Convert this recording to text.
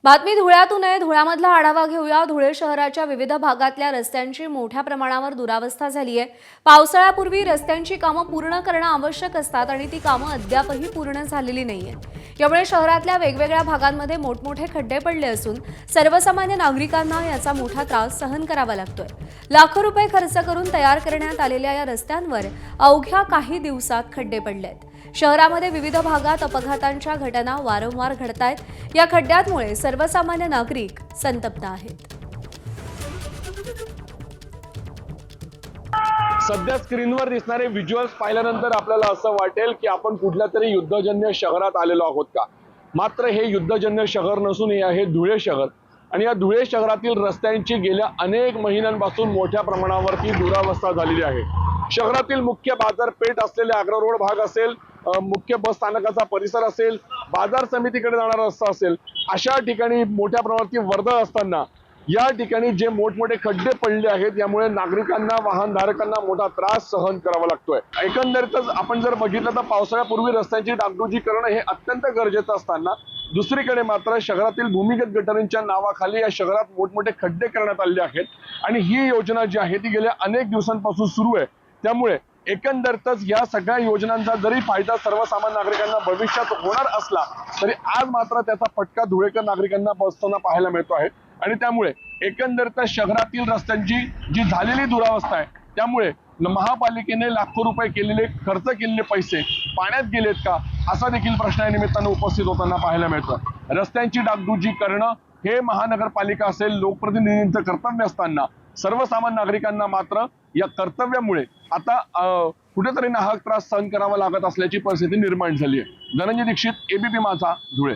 बातमी धुळ्यातून आहे. धुळ्यामधला आढावा घेऊया. धुळे शहराच्या विविध भागातल्या रस्त्यांची मोठ्या प्रमाणावर दुरावस्था झाली आहे. पावसाळ्यापूर्वी रस्त्यांची कामं पूर्ण करणं आवश्यक असतात आणि ती कामं अद्यापही पूर्ण झालेली नाहीये. यामुळे शहरातल्या वेगवेगळ्या भागांमध्ये मोठमोठे खड्डे पडले असून सर्वसामान्य नागरिकांना याचा मोठा त्रास सहन करावा लागतोय. लाखो रुपये खर्च करून तयार करण्यात आलेल्या या रस्त्यांवर अवघ्या काही दिवसात खड्डे पडलेत. शहरामध्ये विविध भागात अपघातांच्या घटना वारंवार घडतायत. या खड्ड्यांमुळे सर्वसामान्य नागरिक संतप्त आहेत. सध्या स्क्रीनवर दिसणारे व्हिज्युअल्स पाहिल्यानंतर आपल्याला असं वाटेल की आपण कुठल्या तरी युद्धजन्य शहरात आलेलो आहोत का. मात्र हे युद्धजन्य शहर नसून हे आहे धुळे शहर. आणि या धुळे शहरातील रस्त्यांची गेल्या अनेक महिन्यांपासून मोठ्या प्रमाणावरती दुरावस्था झालेली आहे. शहरातील मुख्य बाजारपेठ असलेले आग्रा रोड भाग असेल, मुख्य बस स्थानकाचा परिसर असेल, बाजार समितीकडे जाणारा रस्ता असेल, अशा ठिकाणी मोठ्या प्रमाणावरती वर्दळ असताना या ठिकाणी जे मोठमोठे खड्डे पडले आहेत यामुळे नागरिकांना, वाहनधारकांना मोठा त्रास सहन करावा लागतोय. एकंदरीतच आपण जर बघितलं तर पावसाळ्यापूर्वी रस्त्यांची डागडुजी करणं हे अत्यंत गरजेचं असताना दुसरीकडे मात्र शहरातील भूमिगत गटारींच्या नावाखाली या शहरात मोठमोठे खड्डे करण्यात आले आहेत. आणि ही योजना जी आहे ती गेल्या अनेक दिवसांपासून सुरू आहे. त्यामुळे एकंदरीतच या सगळ्या योजनांचा जरी फायदा सर्वसामान्य नागरिकांना भविष्यात होणार असला तरी आज मात्र त्याचा फटका धुळेकर नागरिकांना बसताना पाहायला मिळतो आहे. आणि त्यामुळे एकंदरीत शहरातील रस्त्यांची जी झालेली दुरावस्था आहे त्यामुळे महापालिकेने लाखो रुपये खर्च केलेले पैसे पाण्यात गेलेत का, असा देखील प्रश्न या निमित्तानं उपस्थित होताना पाहायला मिळतो. रस्त्यांची डागडुजी करणं हे महानगरपालिका असेल, लोकप्रतिनिधींचं कर्तव्य असताना सर्वसामान्य नागरिकांना मात्र या कर्तव्यामुळे आता कुठेतरी नाहक त्रास सहन करावा लागत असल्याची परिस्थिती निर्माण झाली आहे. धनंजय दीक्षित, एबीपी माझा, धुळे.